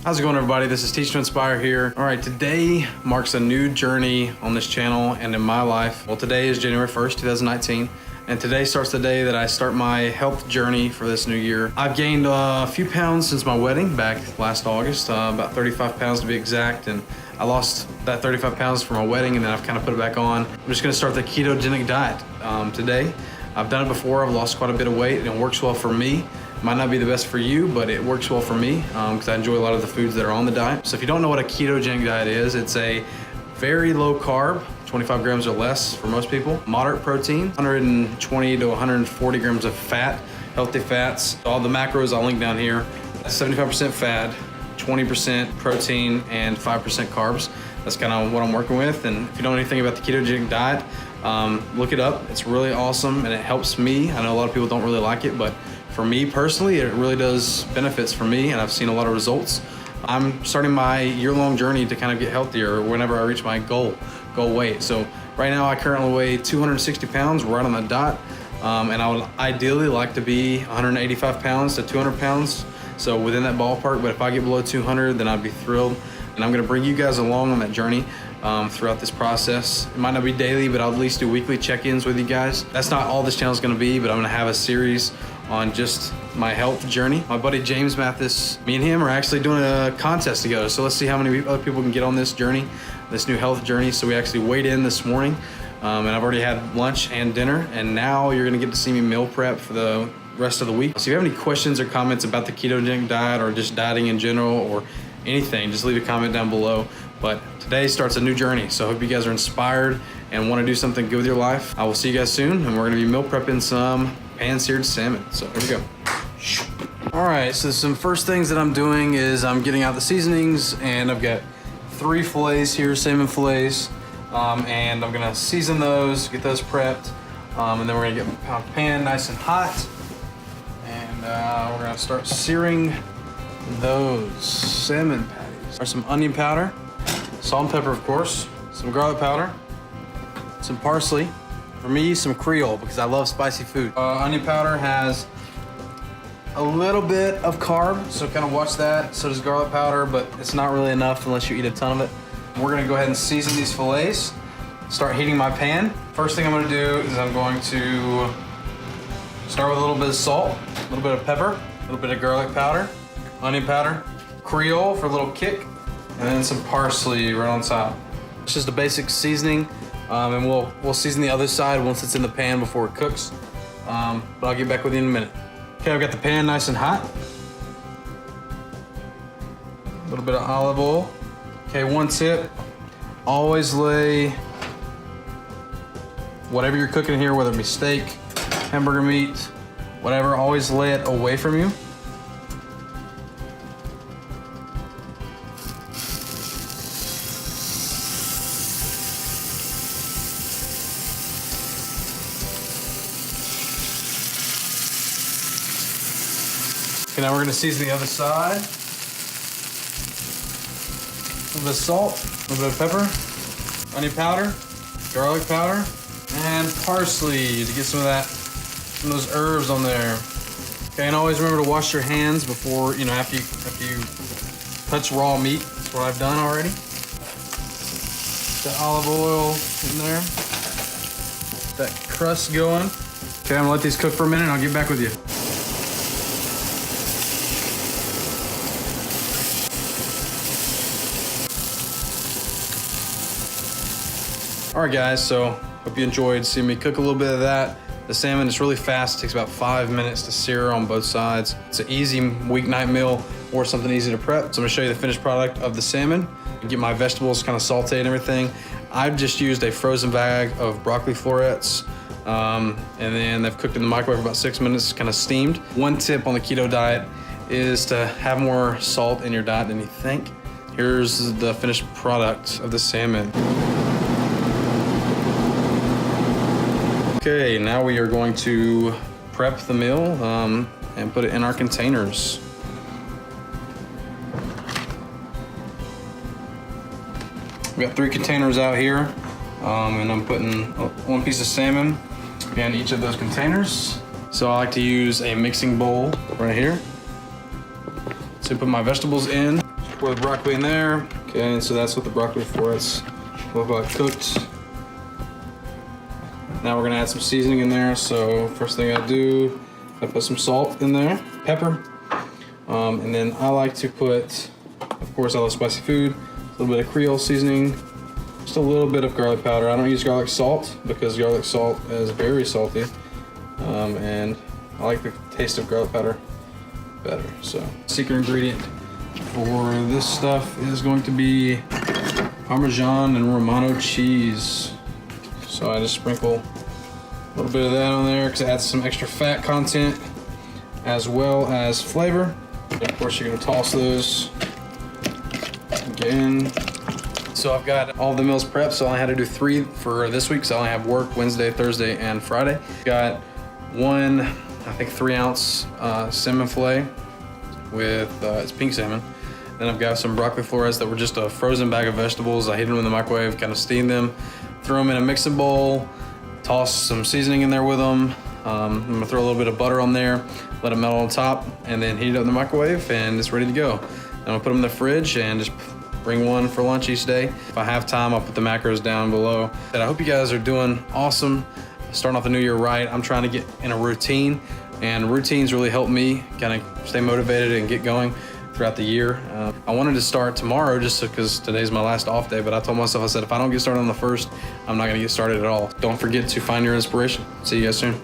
How's it going, everybody? This is Teach to Inspire here. All right, today marks a new journey on this channel and in my life. Well, today is January 1st, 2019. And today starts the day that I start my health journey for this new year. I've gained a few pounds since my wedding back last August, about 35 pounds to be exact. And I lost that 35 pounds for my wedding, and then I've kind of put it back on. I'm just gonna start the ketogenic diet today. I've done it before. I've lost quite a bit of weight, and it works well for me. Might not be the best for you, but it works well for me because I enjoy a lot of the foods that are on the diet. So if you don't know what a ketogenic diet is, it's a very low carb, 25 grams or less for most people, moderate protein, 120 to 140 grams of fat, healthy fats. All the macros I'll link down here. 75% fat, 20% protein, and 5% carbs. That's kind of what I'm working with. And if you don't know anything about the ketogenic diet, look it up. It's really awesome and it helps me. I know a lot of people don't really like it, but for me personally, it really does benefits for me, and I've seen a lot of results. I'm starting my year-long journey to kind of get healthier whenever I reach my goal weight. So right now I currently weigh 260 pounds, right on the dot. And I would ideally like to be 185 pounds to 200 pounds. So within that ballpark, but if I get below 200, then I'd be thrilled. And I'm gonna bring you guys along on that journey throughout this process. It might not be daily, but I'll at least do weekly check-ins with you guys. That's not all this channel is gonna be, but I'm gonna have a series on just my health journey. My buddy James Mathis, me and him are actually doing a contest together. So let's see how many other people can get on this journey, this new health journey. So we actually weighed in this morning and I've already had lunch and dinner, and now you're gonna get to see me meal prep for the rest of the week. So if you have any questions or comments about the ketogenic diet or just dieting in general or anything, just leave a comment down below. But today starts a new journey, so I hope you guys are inspired and want to do something good with your life. I will see you guys soon, and we're gonna be meal prepping some pan-seared salmon. So here we go. All right, so some first things that I'm doing is I'm getting out the seasonings, and I've got 3 fillets here, salmon fillets, and I'm gonna season those, get those prepped, and then we're gonna get my pan nice and hot, and we're gonna start searing those salmon patties. There's some onion powder, salt and pepper, of course, some garlic powder, some parsley. For me, some Creole, because I love spicy food. Onion powder has a little bit of carb, so kind of watch that. So does garlic powder, but it's not really enough unless you eat a ton of it. We're gonna go ahead and season these fillets, start heating my pan. First thing I'm gonna do is I'm going to start with a little bit of salt, a little bit of pepper, a little bit of garlic powder, onion powder, Creole for a little kick, and then some parsley right on top. It's just a basic seasoning, and we'll season the other side once it's in the pan before it cooks. But I'll get back with you in a minute. Okay, I've got the pan nice and hot. A little bit of olive oil. Okay, one tip, always lay whatever you're cooking here, whether it be steak, hamburger meat, whatever, always lay it away from you. Okay, now we're gonna season the other side. A little bit of salt, a little bit of pepper, onion powder, garlic powder, and parsley to get some of some of those herbs on there. Okay, and always remember to wash your hands before, after you touch raw meat. That's what I've done already. Got olive oil in there. That crust going. Okay, I'm gonna let these cook for a minute and I'll get back with you. All right, guys, so hope you enjoyed seeing me cook a little bit of that. The salmon is really fast. It takes about 5 minutes to sear on both sides. It's an easy weeknight meal or something easy to prep. So I'm gonna show you the finished product of the salmon. Get my vegetables kind of sauteed and everything. I've just used a frozen bag of broccoli florets, and then they've cooked in the microwave for about 6 minutes, kind of steamed. One tip on the keto diet is to have more salt in your diet than you think. Here's the finished product of the salmon. Okay, now we are going to prep the meal and put it in our containers. We got 3 containers out here, and I'm putting 1 piece of salmon in each of those containers. So I like to use a mixing bowl right here. So put my vegetables in, pour the broccoli in there. Okay, and so that's what the broccoli florets look like cooked. Now we're gonna add some seasoning in there. So first thing I do, I put some salt in there, pepper, and then I like to put, of course, I love spicy food, a little bit of Creole seasoning, just a little bit of garlic powder. I don't use garlic salt because garlic salt is very salty, and I like the taste of garlic powder better. So secret ingredient for this stuff is going to be Parmesan and Romano cheese. So I just sprinkle a little bit of that on there because it adds some extra fat content as well as flavor. And of course, you're gonna toss those again. So I've got all the meals prepped, so I only had to do 3 for this week, so I only have work Wednesday, Thursday, and Friday. Got one, I think 3-ounce salmon fillet with, it's pink salmon. Then I've got some broccoli florets that were just a frozen bag of vegetables. I heated them in the microwave, kind of steamed them, threw them in a mixing bowl, toss some seasoning in there with them. I'm gonna throw a little bit of butter on there, let it melt on top, and then heat it up in the microwave, and it's ready to go. I'm gonna put them in the fridge and just bring one for lunch each day. If I have time, I'll put the macros down below. And I hope you guys are doing awesome, starting off the new year right. I'm trying to get in a routine, and routines really help me kind of stay motivated and get going throughout the year. I wanted to start tomorrow just because today's my last off day, but I told myself, I said, if I don't get started on the 1st, I'm not gonna get started at all. Don't forget to find your inspiration. See you guys soon.